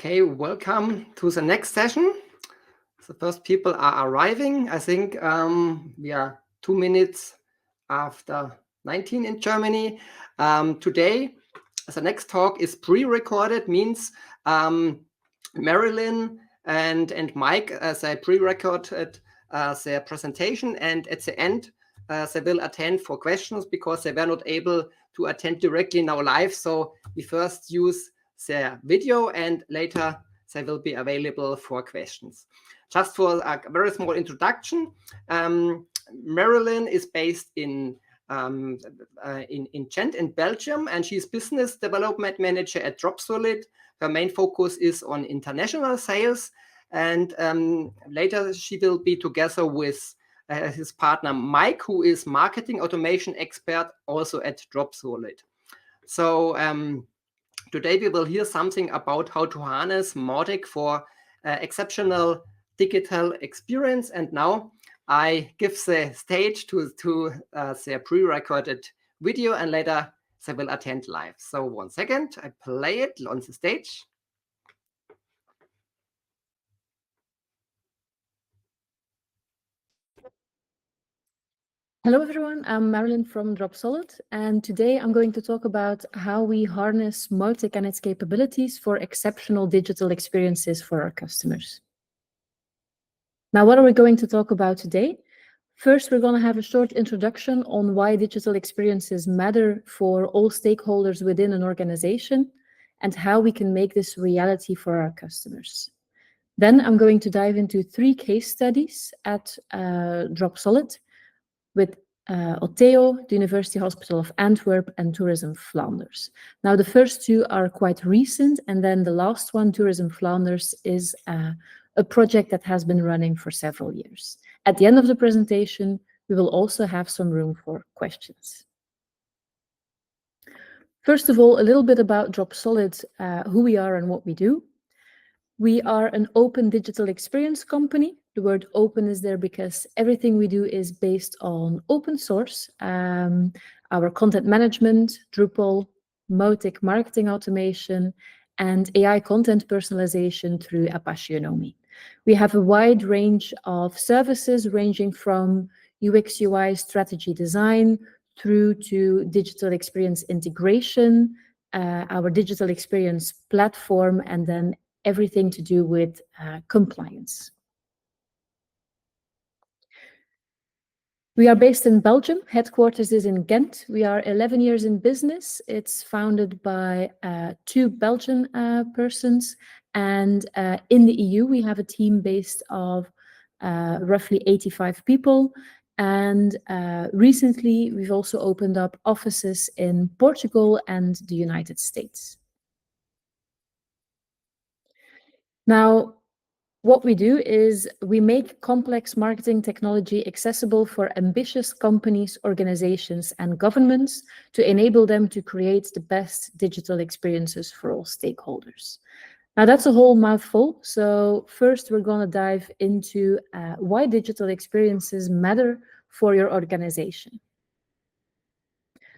Okay, welcome to the next session. The first people are arriving. I think we are 2 minutes after 19 in Germany. Today, the next talk is pre-recorded, means Marilyn and Mike, they pre-recorded their presentation, and at the end, they will attend for questions because they were not able to attend directly now live. So we first use their video and later they will be available for questions. Just for a very small introduction, Marilyn is based in Gent in Belgium, and she's business development manager at Dropsolid. Her main focus is on international sales, and later she will be together with his partner Mike, who is marketing automation expert also at Dropsolid. So today we will hear something about how to harness Mautic for exceptional digital experience. And now I give the stage to their pre-recorded video, and later they will attend live. So 1 second, I play it on the stage. Hello everyone, I'm Marilyn from Dropsolid, and today I'm going to talk about how we harness Mautic and its capabilities for exceptional digital experiences for our customers. Now, what are we going to talk about today? First, we're going to have a short introduction on why digital experiences matter for all stakeholders within an organization and how we can make this reality for our customers. Then I'm going to dive into 3 case studies at Dropsolid, with Oteo, the University Hospital of Antwerp, and Tourism Flanders. Now, the first 2 are quite recent, and then the last one, Tourism Flanders, is a project that has been running for several years. At the end of the presentation, we will also have some room for questions. First of all, a little bit about Dropsolid, who we are and what we do. We are an open digital experience company. The word open is there because everything we do is based on open source. Our content management, Drupal, Mautic marketing automation, and AI content personalization through Apache Unomi. We have a wide range of services ranging from UX UI strategy design through to digital experience integration, our digital experience platform, and then everything to do with compliance. We are based in Belgium. Headquarters is in Ghent. We are 11 years in business. It's founded by 2 Belgian persons. And in the EU, we have a team based of roughly 85 people. And recently, we've also opened up offices in Portugal and the United States. Now, what we do is we make complex marketing technology accessible for ambitious companies, organizations, and governments to enable them to create the best digital experiences for all stakeholders. Now, that's a whole mouthful. So first, we're going to dive into why digital experiences matter for your organization.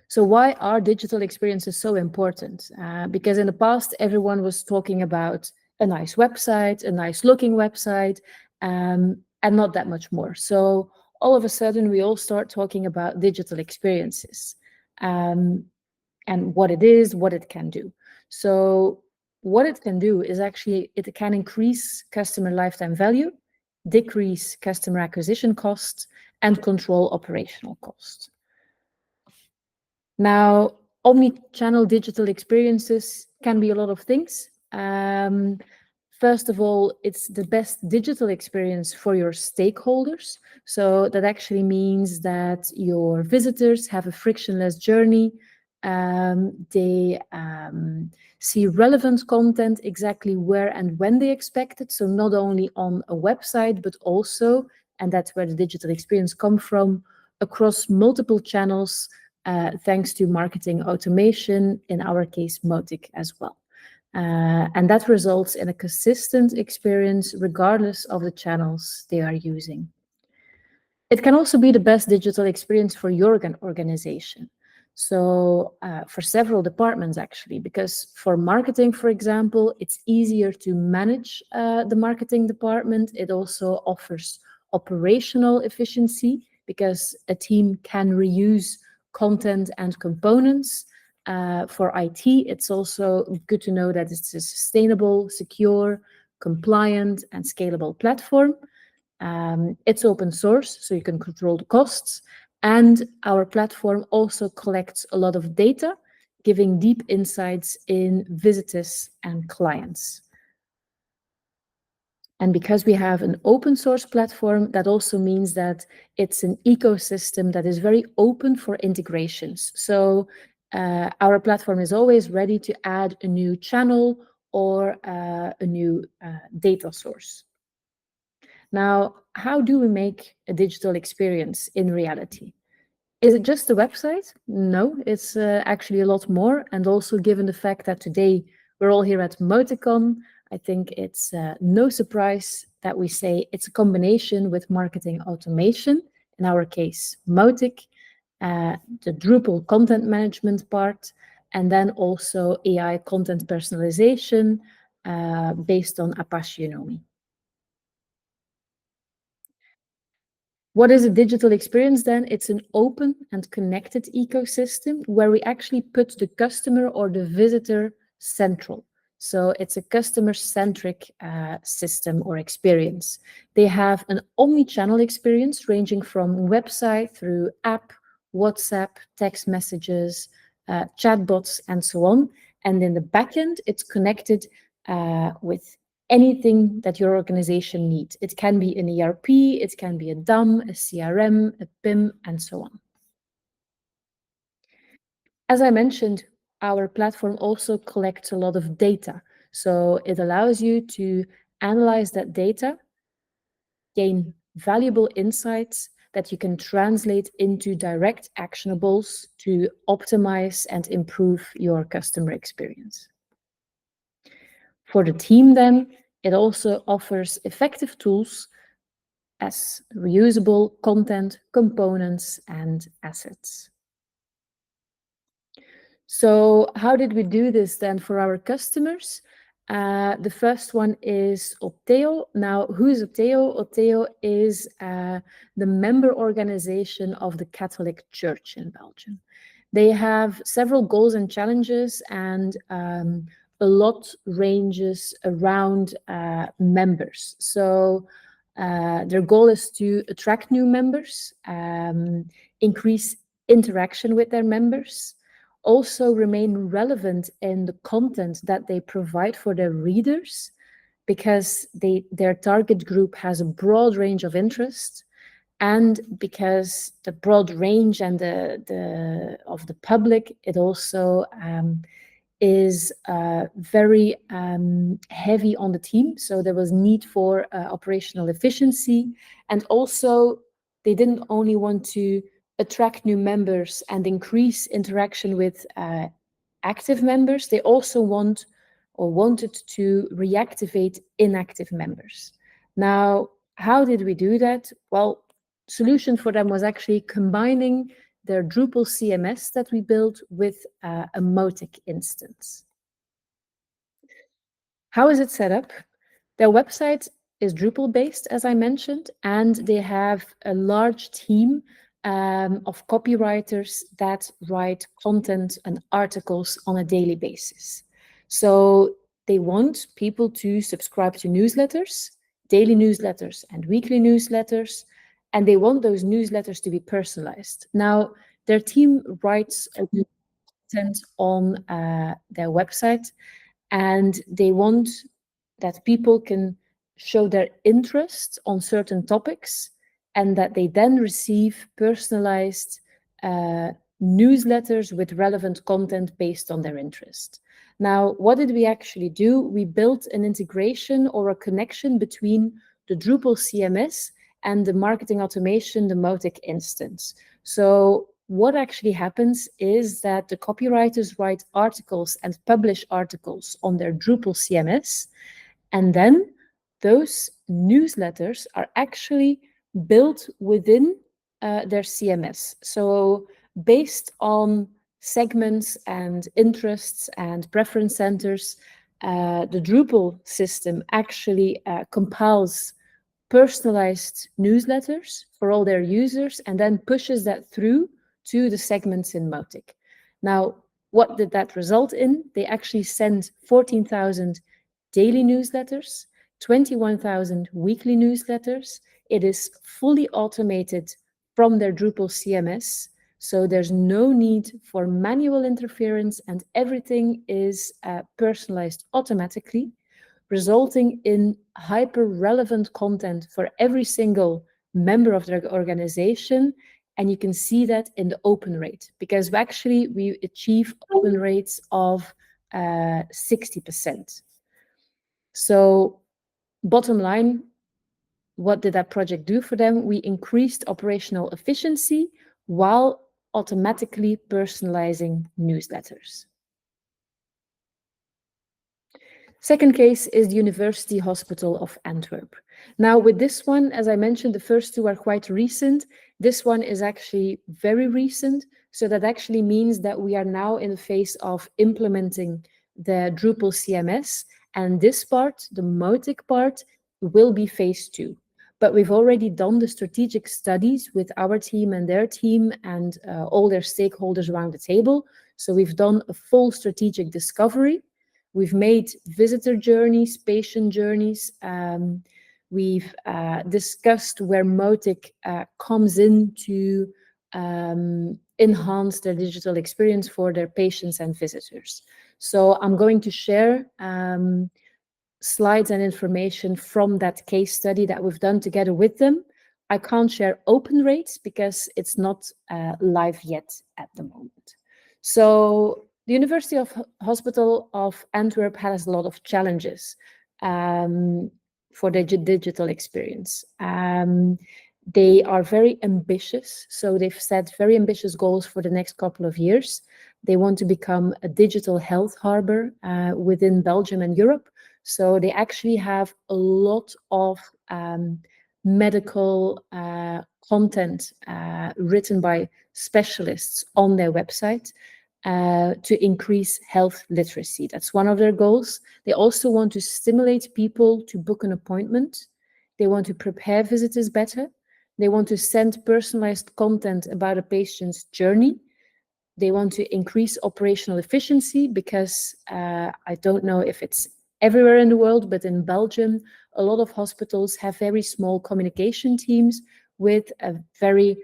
So why are digital experiences so important? Because in the past, everyone was talking about a nice website, a nice looking website, and not that much more. So all of a sudden, we all start talking about digital experiences and what it is, what it can do. So what it can do is actually, it can increase customer lifetime value, decrease customer acquisition costs, and control operational costs. Now, omni-channel digital experiences can be a lot of things. First of all, it's the best digital experience for your stakeholders. So that actually means that your visitors have a frictionless journey. They see relevant content exactly where and when they expect it. So not only on a website, but also, and that's where the digital experience comes from, across multiple channels, thanks to marketing automation, in our case, Mautic as well. And that results in a consistent experience regardless of the channels they are using. It can also be the best digital experience for your organization. So for several departments, actually, because for marketing, for example, it's easier to manage the marketing department. It also offers operational efficiency because a team can reuse content and components. For IT, it's also good to know that it's a sustainable, secure, compliant, and scalable platform. It's open source, so you can control the costs. And our platform also collects a lot of data, giving deep insights in visitors and clients. And because we have an open source platform, that also means that it's an ecosystem that is very open for integrations. So our platform is always ready to add a new channel or a new data source. Now, how do we make a digital experience in reality? Is it just a website? No, it's actually a lot more. And also given the fact that today we're all here at Mautic, I think it's no surprise that we say it's a combination with marketing automation, in our case, Mautic, the Drupal content management part, and then also AI content personalization based on Apache Unomi. What is a digital experience then? It's an open and connected ecosystem where we actually put the customer or the visitor central. So it's a customer-centric system or experience. They have an omni-channel experience ranging from website through app, WhatsApp, text messages, chatbots, and so on. And in the backend, it's connected with anything that your organization needs. It can be an ERP, it can be a DAM, a CRM, a PIM, and so on. As I mentioned, our platform also collects a lot of data. So it allows you to analyze that data, gain valuable insights that you can translate into direct actionables to optimize and improve your customer experience. For the team then, it also offers effective tools as reusable content, components, and assets. So how did we do this then for our customers? The first one is Opteo. Now, who is Opteo? Opteo is the member organization of the Catholic Church in Belgium. They have several goals and challenges, and a lot ranges around members. So their goal is to attract new members, increase interaction with their members, also remain relevant in the content that they provide for their readers, because their target group has a broad range of interests, and because the broad range and of the public, it also is very heavy on the team. So there was need for operational efficiency. And also, they didn't only want to attract new members and increase interaction with active members, they also wanted to reactivate inactive members. Now, how did we do that? Well, solution for them was actually combining their Drupal CMS that we built with a Mautic instance. How is it set up? Their website is Drupal-based, as I mentioned, and they have a large team of copywriters that write content and articles on a daily basis. So they want people to subscribe to newsletters, daily newsletters and weekly newsletters, and they want those newsletters to be personalized. Now, their team writes content on their website, and they want that people can show their interest on certain topics, and that they then receive personalized newsletters with relevant content based on their interest. Now, what did we actually do? We built an integration or a connection between the Drupal CMS and the marketing automation, the Mautic instance. So what actually happens is that the copywriters write articles and publish articles on their Drupal CMS, and then those newsletters are actually built within their CMS. So based on segments and interests and preference centers, the Drupal system actually compiles personalized newsletters for all their users and then pushes that through to the segments in Mautic. Now, what did that result in? They actually send 14,000 daily newsletters, 21,000 weekly newsletters. It is fully automated from their Drupal CMS, so there's no need for manual interference and everything is personalized automatically, resulting in hyper-relevant content for every single member of their organization. And you can see that in the open rate, because we achieve open rates of 60%. So bottom line, what did that project do for them? We increased operational efficiency while automatically personalizing newsletters. Second case is the University Hospital of Antwerp. Now with this one, as I mentioned, the first two are quite recent. This one is actually very recent. So that actually means that we are now in the phase of implementing the Drupal CMS. And this part, the Mautic part, will be phase 2. But we've already done the strategic studies with our team and their team and all their stakeholders around the table. So we've done a full strategic discovery. We've made visitor journeys, patient journeys. We've discussed where Mautic comes in to enhance their digital experience for their patients and visitors. So I'm going to share slides and information from that case study that we've done together with them. I can't share open rates because it's not live yet at the moment. So the University Hospital of Antwerp has a lot of challenges for the digital experience. They are very ambitious, so they've set very ambitious goals for the next couple of years. They want to become a digital health harbor within Belgium and Europe. So they actually have a lot of medical content written by specialists on their website to increase health literacy. That's one of their goals. They also want to stimulate people to book an appointment. They want to prepare visitors better. They want to send personalized content about a patient's journey. They want to increase operational efficiency because I don't know if it's everywhere in the world, but in Belgium, a lot of hospitals have very small communication teams with a very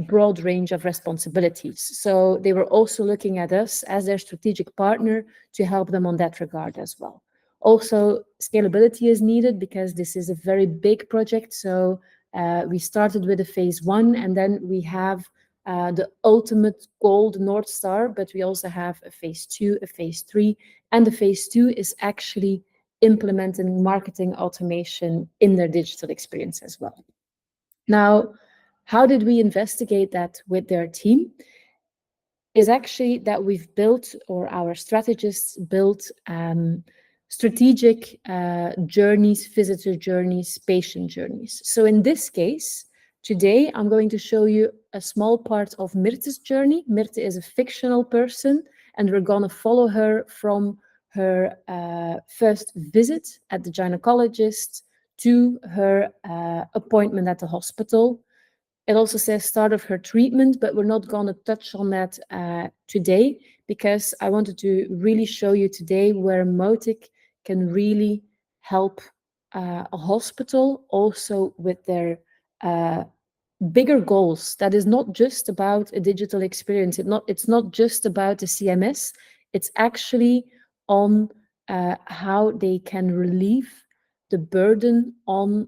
broad range of responsibilities. So they were also looking at us as their strategic partner to help them on that regard as well. Also, scalability is needed because this is a very big project. So we started with a phase 1 and then we have the ultimate gold North Star, but we also have a phase 2, a phase 3, and the phase 2 is actually implementing marketing automation in their digital experience as well. Now, how did we investigate that with their team? Is actually that we've built, or our strategists built, strategic journeys, visitor journeys, patient journeys. So in this case, today I'm going to show you a small part of Mirte's journey. Mirte is a fictional person, and we're going to follow her from her first visit at the gynecologist to her appointment at the hospital. It also says start of her treatment, but we're not going to touch on that today because I wanted to really show you today where Mautic can really help a hospital also with their bigger goals. That is not just about a digital experience. It's not just about the CMS. It's actually on how they can relieve the burden on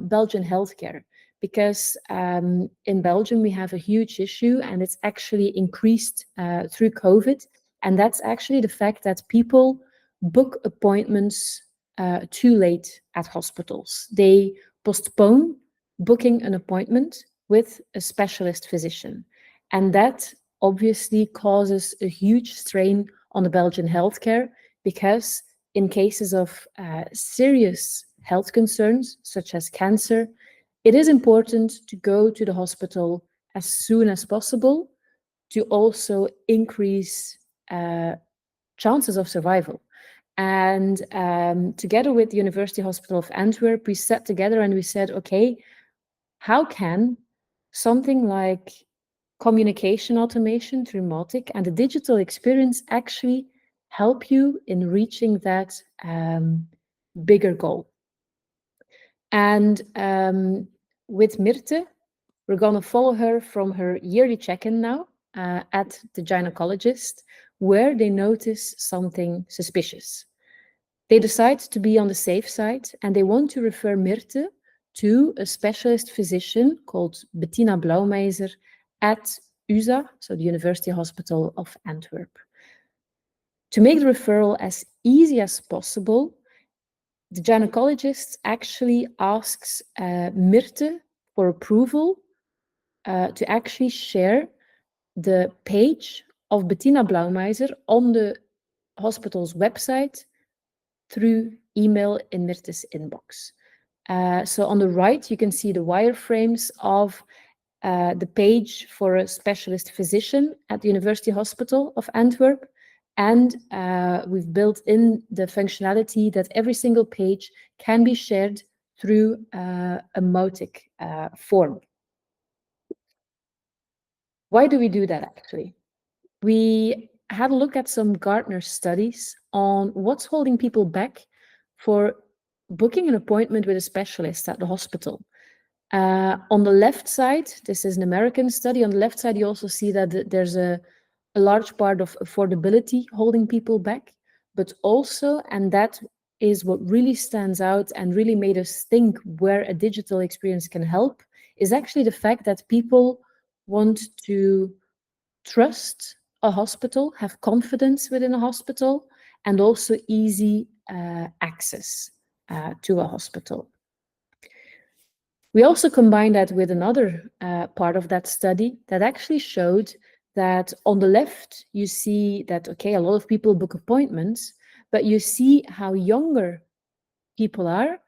Belgian healthcare. Because in Belgium, we have a huge issue and it's actually increased through COVID. And that's actually the fact that people book appointments too late at hospitals. They postpone booking an appointment with a specialist physician. And that obviously causes a huge strain on the Belgian healthcare because in cases of serious health concerns, such as cancer, it is important to go to the hospital as soon as possible to also increase chances of survival. And together with the University Hospital of Antwerp, we sat together and we said, okay, how can something like communication automation through Mautic and the digital experience actually help you in reaching that bigger goal? And with Myrte, we're going to follow her from her yearly check-in now at the gynecologist, where they notice something suspicious. They decide to be on the safe side and they want to refer Myrte to a specialist physician called Bettina Blaumeiser at USA, so the University Hospital of Antwerp. To make the referral as easy as possible, the gynecologist actually asks Myrte for approval to actually share the page of Bettina Blaumeiser on the hospital's website through email in Myrte's inbox. So on the right, you can see the wireframes of the page for a specialist physician at the University Hospital of Antwerp. And we've built in the functionality that every single page can be shared through a Mautic form. Why do we do that, actually? We had a look at some Gartner studies on what's holding people back for booking an appointment with a specialist at the hospital. On the left side, this is an American study. On the left side, you also see that there's a large part of affordability holding people back, but also, and that is what really stands out and really made us think where a digital experience can help, is actually the fact that people want to trust a hospital, have confidence within a hospital, and also easy access to a hospital. We also combined that with another part of that study that actually showed that on the left, you see that, okay, a lot of people book appointments, but you see how younger people are,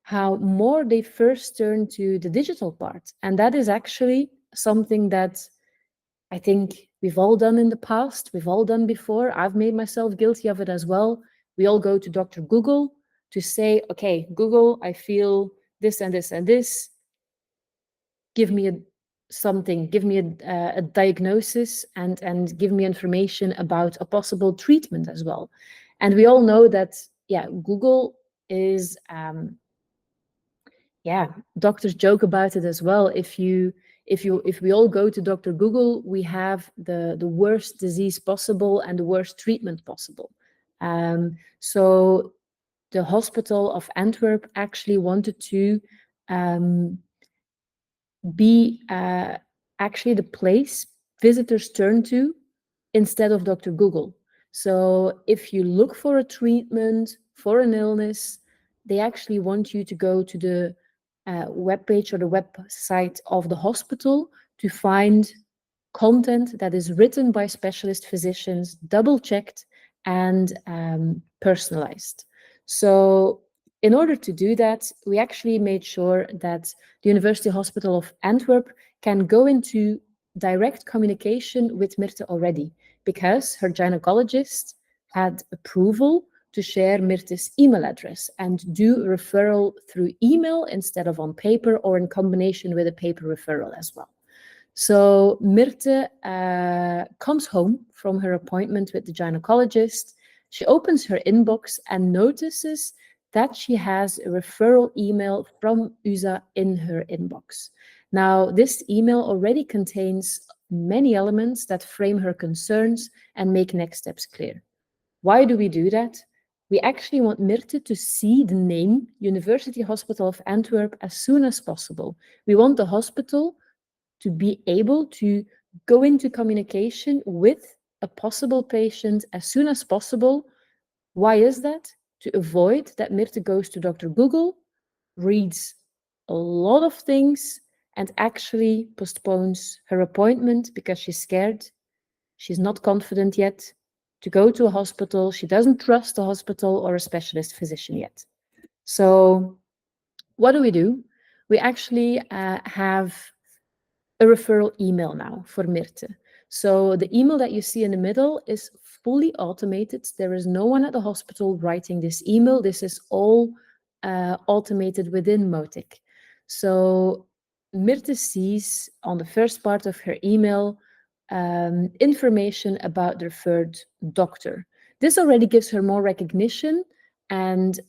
how more they first turn to the digital part. And that is actually something that I think we've all done in the past, we've all done before. I've made myself guilty of it as well. We all go to Dr. Google to say, okay, Google, I feel this and this and this. Give me a diagnosis and give me information about a possible treatment as well. And we all know that, yeah, Google is, doctors joke about it as well. If we all go to Dr. Google, we have the worst disease possible and the worst treatment possible. So the Hospital of Antwerp actually wanted to be actually the place visitors turn to instead of Dr. Google. So if you look for a treatment for an illness, they actually want you to go to the webpage or the website of the hospital to find content that is written by specialist physicians, double-checked and personalized. So in order to do that, we actually made sure that the University Hospital of Antwerp can go into direct communication with Myrte already, because her gynecologist had approval to share Myrte's email address and do referral through email instead of on paper or in combination with a paper referral as well. So Myrte comes home from her appointment with the gynecologist. She opens her inbox and notices that she has a referral email from USA in her inbox. Now, this email already contains many elements that frame her concerns and make next steps clear. Why do we do that? We actually want Myrte to see the name University Hospital of Antwerp as soon as possible. We want the hospital to be able to go into communication with a possible patient as soon as possible. Why is that? To avoid that Myrte goes to Dr. Google, reads a lot of things, and actually postpones her appointment because she's scared. She's not confident yet to go to a hospital. She doesn't trust a hospital or a specialist physician yet. So what do? We actually have a referral email now for Myrte. So the email that you see in the middle is fully automated. There is no one at the hospital writing this email. This is all automated within Mautic. So Myrte sees on the first part of her email information about the referred doctor. This already gives her more recognition and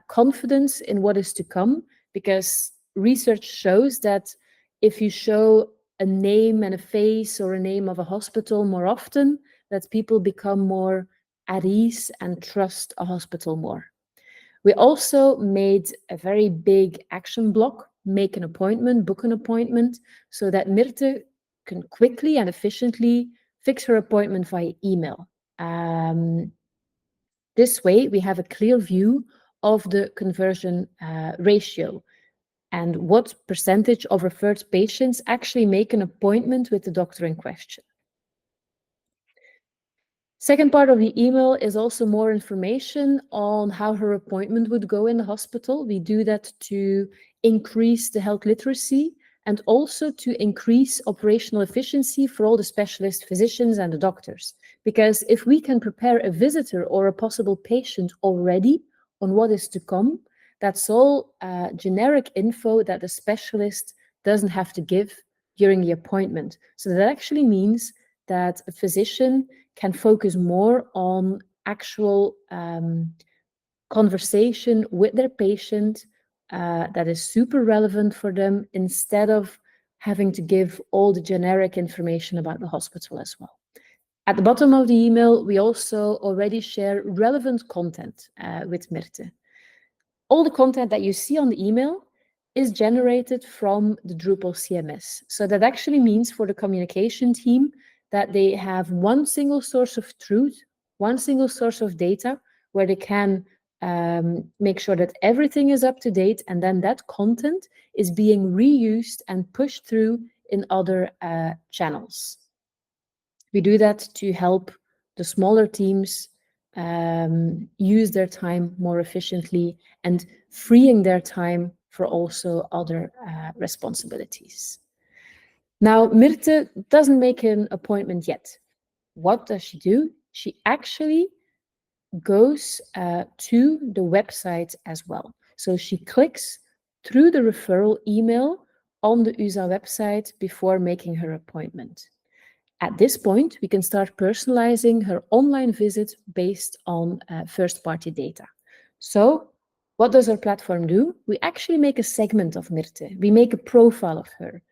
confidence in what is to come, because research shows that if you show a name and a face or a name of a hospital more often, that people become more at ease and trust a hospital more. We also made a very big action block, make an appointment, book an appointment, so that Myrte can quickly and efficiently fix her appointment via email. This way, we have a clear view of the conversion ratio and what percentage of referred patients actually make an appointment with the doctor in question. Second part of the email is also more information on how her appointment would go in the hospital. We do that to increase the health literacy and also to increase operational efficiency for all the specialist physicians and the doctors. Because if we can prepare a visitor or a possible patient already on what is to come, that's all generic info that the specialist doesn't have to give during the appointment. So that actually means that a physician can focus more on actual conversation with their patient that is super relevant for them, instead of having to give all the generic information about the hospital as well. At the bottom of the email, we also already share relevant content with Myrte. All the content that you see on the email is generated from the Drupal CMS. So that actually means for the communication team that they have one single source of truth, one single source of data, where they can make sure that everything is up to date, and then that content is being reused and pushed through in other channels. We do that to help the smaller teams use their time more efficiently and freeing their time for also other responsibilities. Now, Myrte doesn't make an appointment yet. What does she do? She actually goes to the website as well. So she clicks through the referral email on the USA website before making her appointment. At this point, we can start personalizing her online visit based on first-party data. So what does our platform do? We actually make a segment of Myrte. We make a profile of her.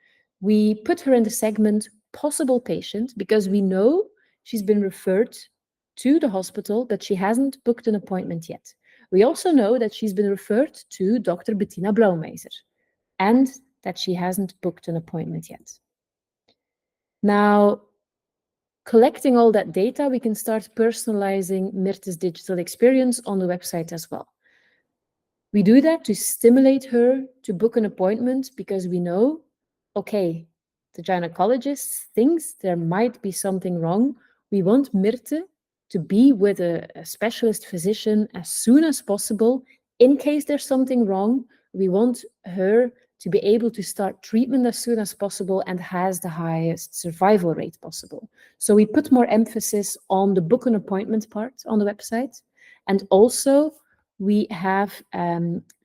We put her in the segment possible patient because we know she's been referred to the hospital, but she hasn't booked an appointment yet. We also know that she's been referred to Dr. Bettina Blaumeiser and that she hasn't booked an appointment yet. Now, collecting all that data, we can start personalizing Myrte's digital experience on the website as well. We do that to stimulate her to book an appointment because we know, okay, the gynecologist thinks there might be something wrong. We want Myrte to be with a specialist physician as soon as possible. In case there's something wrong, we want her to be able to start treatment as soon as possible and has the highest survival rate possible. So we put more emphasis on the book an appointment part on the website. And also we have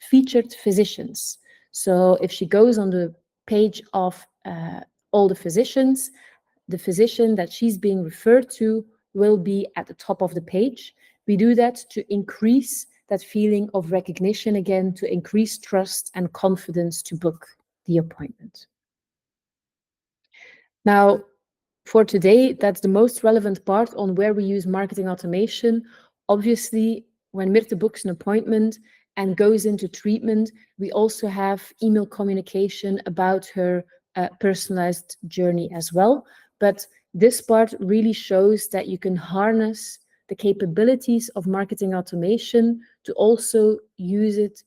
featured physicians. So if she goes on the page of all the physicians, the physician that she's being referred to will be at the top of the page. We do that to increase that feeling of recognition again, to increase trust and confidence to book the appointment. Now, for today, that's the most relevant part on where we use marketing automation. Obviously, when Myrte books an appointment and goes into treatment, we also have email communication about her personalized journey as well. But this part really shows that you can harness the capabilities of marketing automation to also use it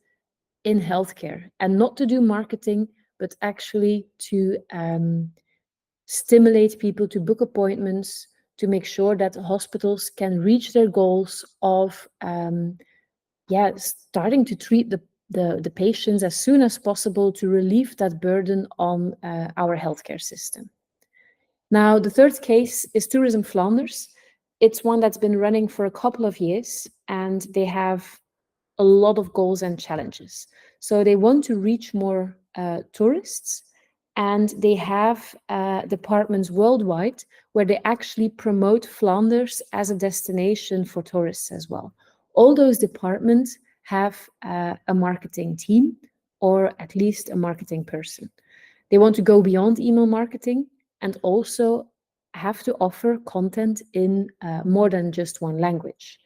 in healthcare, and not to do marketing, but actually to stimulate people to book appointments, to make sure that hospitals can reach their goals of starting to treat the patients as soon as possible to relieve that burden on our healthcare system. Now, the third case is Tourism Flanders. It's one that's been running for a couple of years, and they have a lot of goals and challenges. So they want to reach more tourists, and they have departments worldwide where they actually promote Flanders as a destination for tourists as well. All those departments have a marketing team, or at least a marketing person. They want to go beyond email marketing and also have to offer content in more than just one language.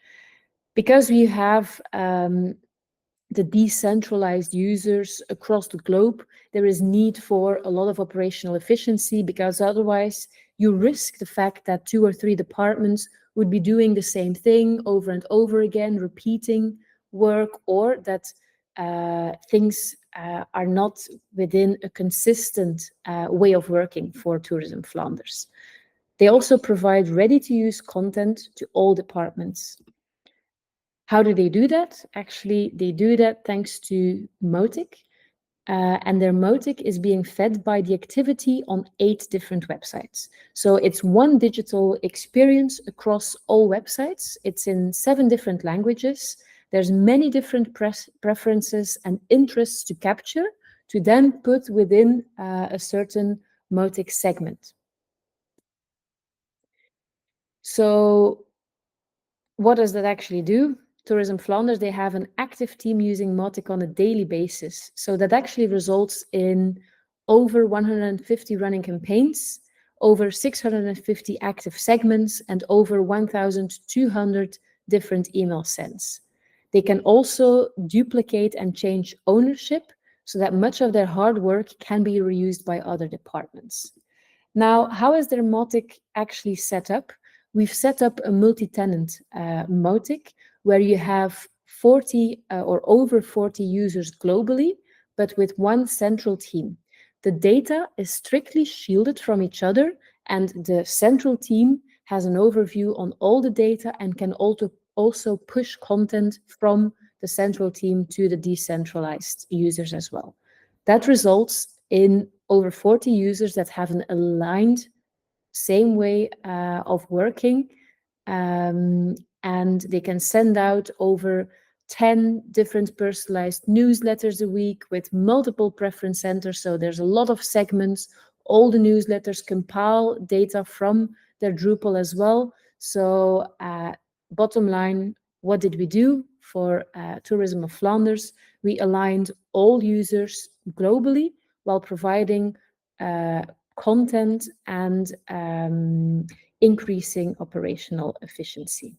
Because we have the decentralized users across the globe, there is need for a lot of operational efficiency, because otherwise you risk the fact that 2 or 3 departments would be doing the same thing over and over again, repeating work, or that things are not within a consistent way of working for Tourism Flanders. They also provide ready-to-use content to all departments. How do they do that? Actually, they do that thanks to Mautic, and their Mautic is being fed by the activity on 8 different websites. So it's one digital experience across all websites. It's in 7 different languages. There's many different preferences and interests to capture, to then put within a certain Mautic segment. So what does that actually do? Tourism Flanders, they have an active team using Mautic on a daily basis. So that actually results in over 150 running campaigns, over 650 active segments, and over 1,200 different email sends. They can also duplicate and change ownership so that much of their hard work can be reused by other departments. Now, how is their Mautic actually set up? We've set up a multi-tenant Mautic where you have 40 or over 40 users globally, but with one central team. The data is strictly shielded from each other, and the central team has an overview on all the data and can also push content from the central team to the decentralized users as well. That results in over 40 users that have an aligned same way of working, and they can send out over 10 different personalized newsletters a week with multiple preference centers. So there's a lot of segments. All the newsletters compile data from their Drupal as well. So bottom line, what did we do for Tourism of Flanders? We aligned all users globally while providing content and increasing operational efficiency.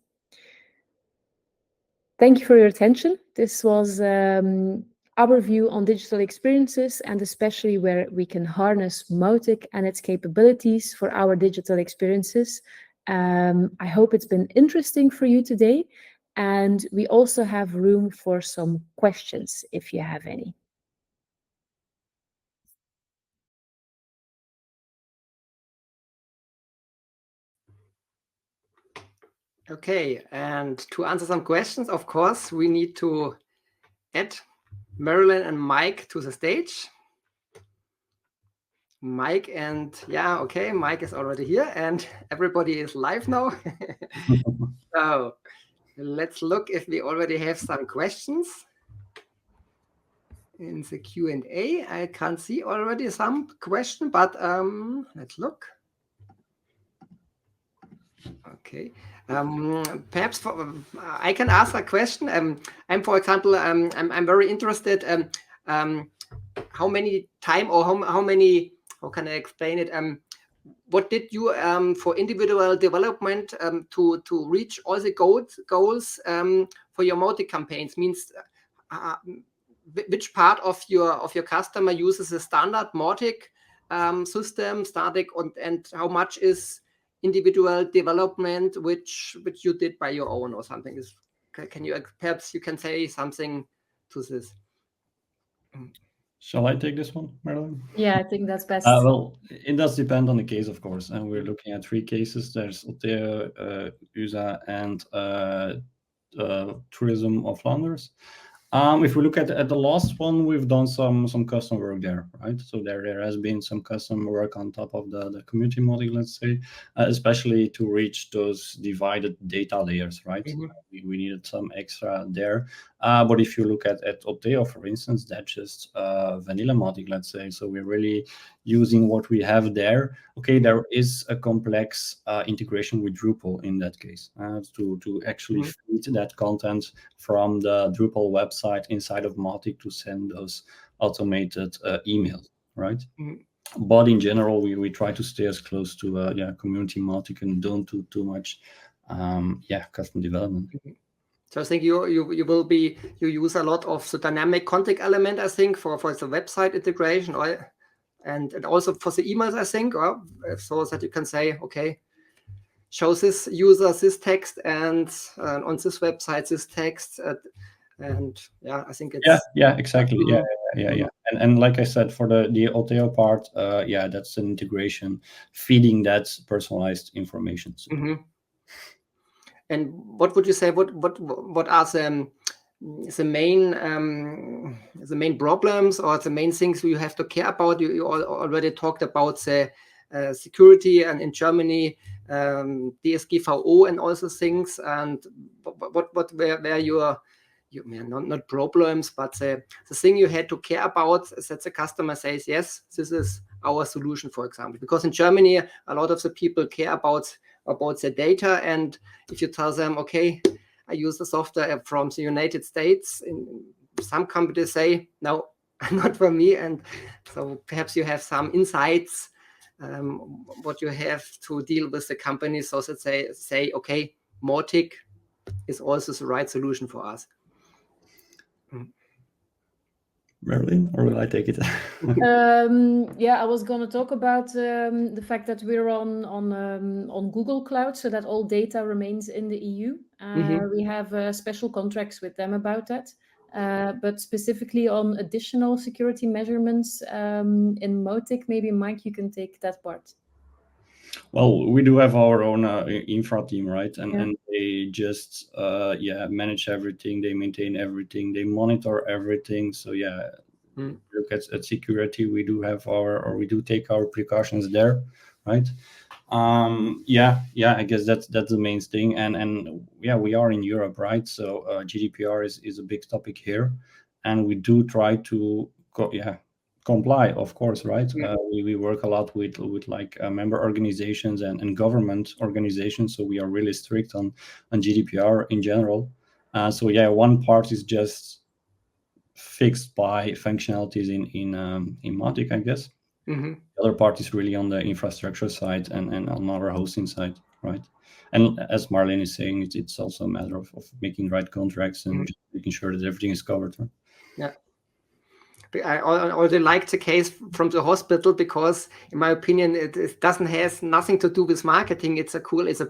Thank you for your attention. This was our view on digital experiences, and especially where we can harness Mautic and its capabilities for our digital experiences. I hope it's been interesting for you today, and we also have room for some questions if you have any. Okay, and to answer some questions, of course, we need to add Marilyn and Mike to the stage. Mike and okay, Mike is already here and everybody is live now. So let's look if we already have some questions in the Q&A. I can't see already some question, but let's look. Okay, perhaps I can ask a question. I'm, for example, I'm very interested. How many time or how many? How can I explain it? What did you for individual development to reach all the goals for your Mautic campaigns? Means which part of your customer uses a standard Mautic system, static, and how much is individual development which you did by your own or something? Can you perhaps you can say something to this? Shall I take this one, Marilyn? Yeah, I think that's best. Well, it does depend on the case, of course, and we're looking at 3 cases. There's Oteo, USA, and Tourism of Flanders. If we look at the last one, we've done some custom work there, right? So there has been some custom work on top of the community model, let's say, especially to reach those divided data layers, right? We needed some extra there. But if you look at Oteo, for instance, that's just vanilla model, let's say. So we're really using what we have there. Okay, there is a complex integration with Drupal in that case to actually feed that content from the Drupal website inside of Mautic to send those automated emails, right? But in general, we try to stay as close to community Mautic and don't do too much custom development. So I think you use a lot of the dynamic content element, I think, for the website integration, and also for the emails, I think, so that you can say, okay, show this user this text and on this website this text, and I think it's exactly, and like I said, for the Oteo part, that's an integration feeding that personalized information. So. And what would you say? What are the main problems or the main things you have to care about? You already talked about the security, and in Germany, DSGVO and all those things. And what were your not problems, but the thing you had to care about is that the customer says, yes, this is our solution, for example. Because in Germany, a lot of the people care about the data, and if you tell them, okay, I use the software from the United States, some companies say, no, not for me. And so perhaps you have some insights what you have to deal with the companies, so that they say, okay, Mautic is also the right solution for us. Marilyn, or will I take it? I was going to talk about the fact that we're on Google Cloud, so that all data remains in the EU. We have special contracts with them about that. But specifically on additional security measurements in Mautic, maybe Mike, you can take that part. Well, we do have our own infra team, right? And they just manage everything. They maintain everything. They monitor everything. So look at security. We do have we do take our precautions there, right? I guess that's the main thing. And we are in Europe, right? So GDPR is a big topic here, and we do try to comply, of course, right? We work a lot with like member organizations and government organizations, so we are really strict on GDPR in general. One part is just fixed by functionalities in Mautic, I guess. The other part is really on the infrastructure side and on our hosting side, right? And as Marilyn is saying, it's also a matter of making the right contracts and just making sure that everything is covered. Right? Yeah. I already like the case from the hospital, because in my opinion it doesn't has nothing to do with marketing. It's a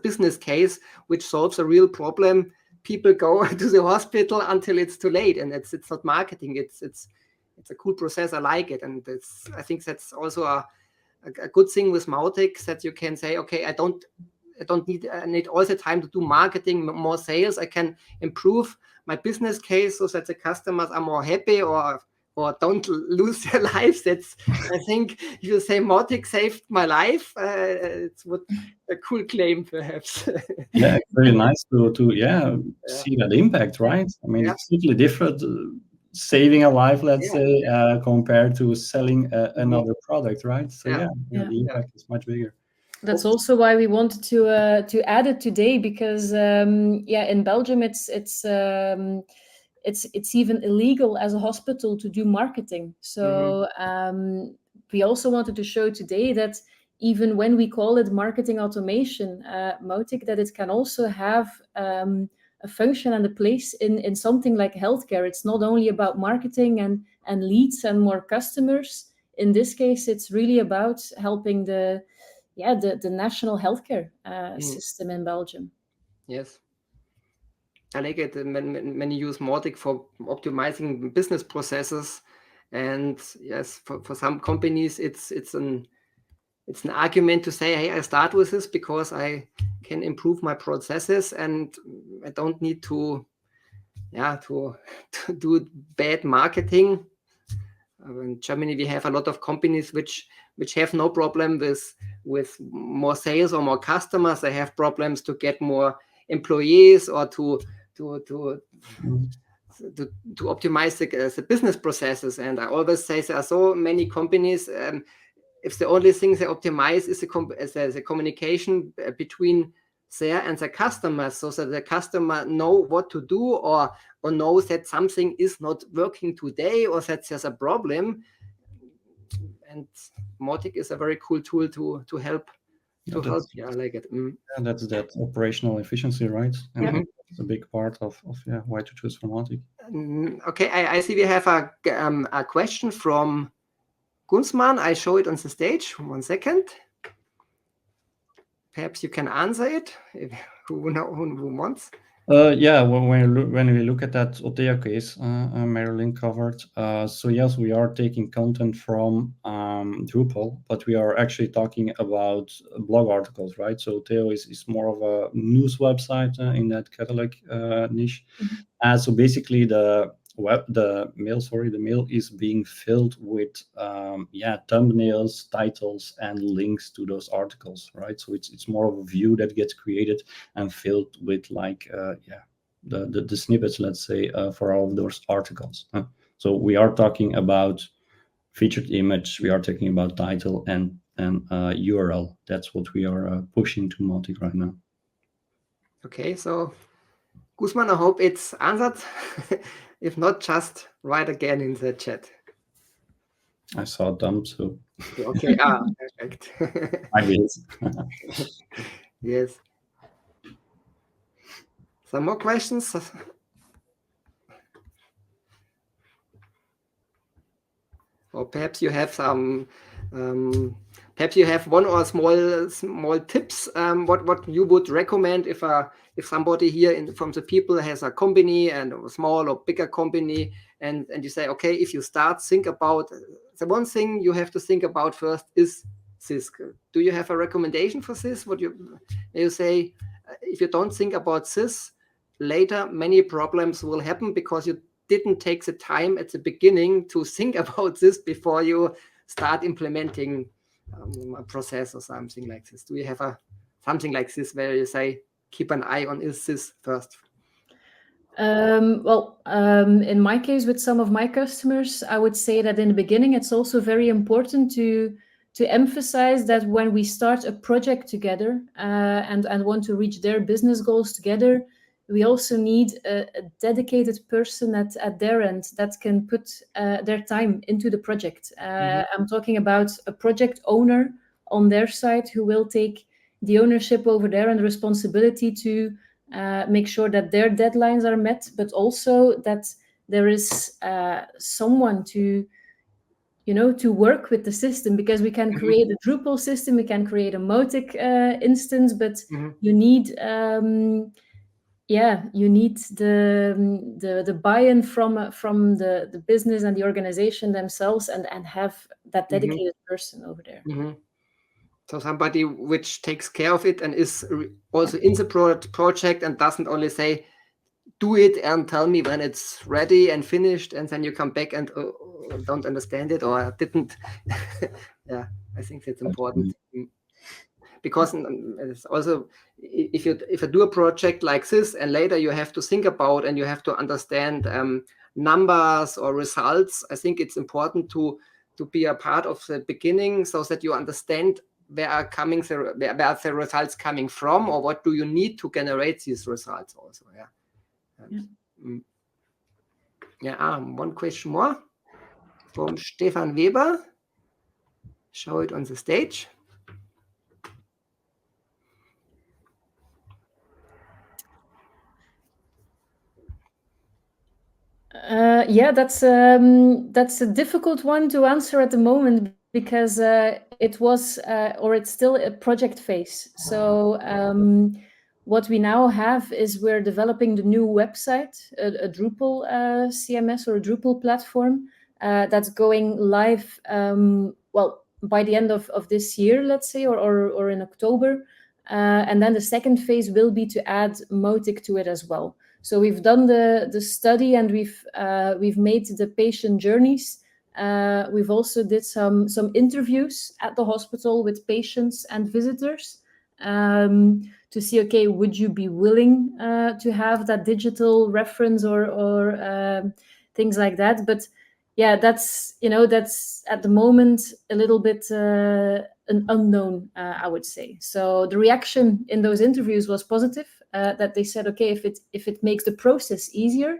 business case which solves a real problem. People go to the hospital until it's too late, and it's not marketing. It's a cool process. I like it, and I think that's also a good thing with Mautic, that you can say, okay, I don't need all the time to do marketing, more sales. I can improve my business case so that the customers are more happy or don't lose their lives. That's, I think, if you say Mautic saved my life, it's a cool claim, perhaps. It's very nice to see that impact, right? I mean, it's totally different saving a life, let's say, compared to selling another product, right? So the impact is much bigger. That's also why we wanted to add it today, because in Belgium it's even illegal as a hospital to do marketing. So we also wanted to show today that even when we call it marketing automation, Mautic, that it can also have a function and a place in something like healthcare. It's not only about marketing and leads and more customers. In this case, it's really about helping the national healthcare system in Belgium. Yes. I like it when you use Mautic for optimizing business processes, and yes, for some companies it's an argument to say, hey, I start with this because I can improve my processes and I don't need to do bad marketing. In Germany, we have a lot of companies which have no problem with more sales or more customers. They have problems to get more employees or to optimize the business processes. And I always say there are so many companies. If the only thing they optimize is the communication between there and the customer, so that the customer know what to do or knows that something is not working today or that there's a problem. And Mautic is a very cool tool to help. Yeah, I like it. Yeah, that's that operational efficiency, right? And Yeah. it's a big part of why to choose from Mautic. Okay, I see we have a question from Gunsman. I show it on the stage. 1 second. Perhaps you can answer it. Who wants? Yeah, when we look at that Otea case, Marilyn covered. So yes, we are taking content from Drupal, but we are actually talking about blog articles, right? So Otea is more of a news website in that catalog niche. So basically, the mail is being filled with thumbnails, titles, and links to those articles, right? So it's more of a view that gets created and filled with the snippets, let's say, for all of those articles. So we are talking about featured image, we are talking about title and URL. That's what we are pushing to Mautic right now. Okay, so Guzman, I hope it's answered. If not, just write again in the chat. I saw them, so. Okay, perfect. I will. Yes. Some more questions? Or perhaps you have some. Perhaps you have one or small tips. What you would recommend if somebody here from the people has a company and a small or bigger company, and you say, okay, if you think about the one thing you have to think about first is this. Do you have a recommendation for this? What you say? If you don't think about this, later many problems will happen because you didn't take the time at the beginning to think about this before you start implementing a process or something like this. Do you have something like this where you say, keep an eye on is this first? In my case, with some of my customers, I would say that in the beginning, it's also very important to emphasize that when we start a project together and want to reach their business goals together, we also need a dedicated person at their end that can put their time into the project. I'm talking about a project owner on their side who will take the ownership over there and the responsibility to make sure that their deadlines are met, but also that there is someone to work with the system, because we can create a Drupal system, we can create a Mautic instance, but you need the buy-in from the business and the organization themselves, and have that dedicated person over there. So somebody which takes care of it and is also in the project and doesn't only say, do it and tell me when it's ready and finished, and then you come back and don't understand it or didn't. Yeah, I think that's important. Because it's also, if you do a project like this and later you have to think about and you have to understand numbers or results, I think it's important to be a part of the beginning so that you understand where the results coming from, or what do you need to generate these results also. One question more from Stefan Weber. Show it on the stage. That's a difficult one to answer at the moment, because it was or it's still a project phase. So what we now have is we're developing the new website, a Drupal CMS or a Drupal platform that's going live by the end of this year, let's say, or in October. And then the second phase will be to add Mautic to it as well. So we've done the study, and we've made the patient journeys. We've also did some interviews at the hospital with patients and visitors to see, okay, would you be willing to have that digital reference or things like that? But yeah, that's at the moment a little bit an unknown, I would say. So the reaction in those interviews was positive, that they said, okay, if it makes the process easier,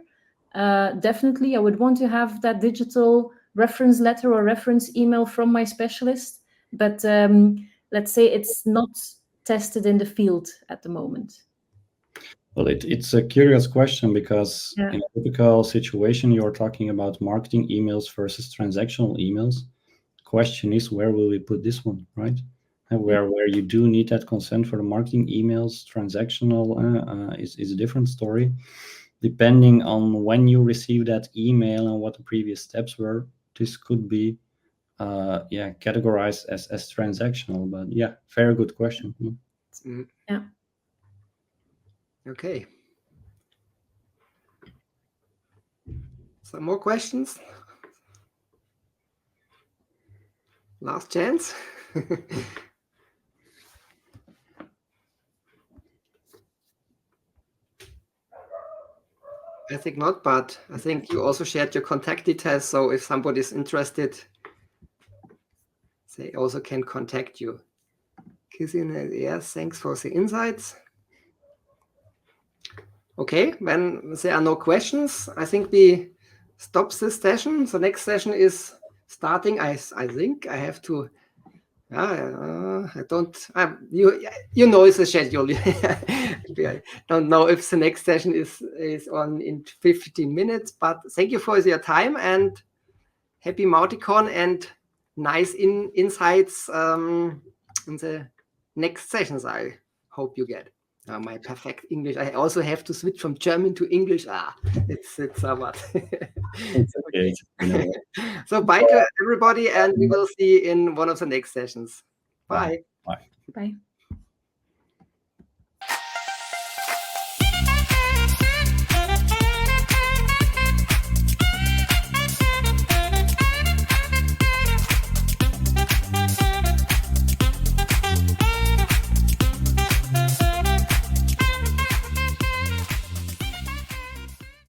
definitely I would want to have that digital reference letter or reference email from my specialist. But let's say it's not tested in the field at the moment. Well, it's a curious question, because in a typical situation, you're talking about marketing emails versus transactional emails. The question is, where will we put this one, right? And where you do need that consent for the marketing emails, transactional is a different story. Depending on when you receive that email and what the previous steps were, this could be categorized as transactional. But yeah, very good question. Yeah. Okay. Some more questions? Last chance. I think not, but I think you also shared your contact details. So if somebody is interested, they also can contact you. Kissing, yes, thanks for the insights. Okay, when there are no questions, I think we stop this session. The next session is starting. I think I have to. I don't. You know it's a schedule. I don't know if the next session is on in 15 minutes. But thank you for your time, and happy MautiCon, and nice insights in the next sessions. I hope you get. My perfect English. I also have to switch from German to English. It's somewhat. It's okay. So bye to everybody, and we will see in one of the next sessions. Bye. Bye. Bye.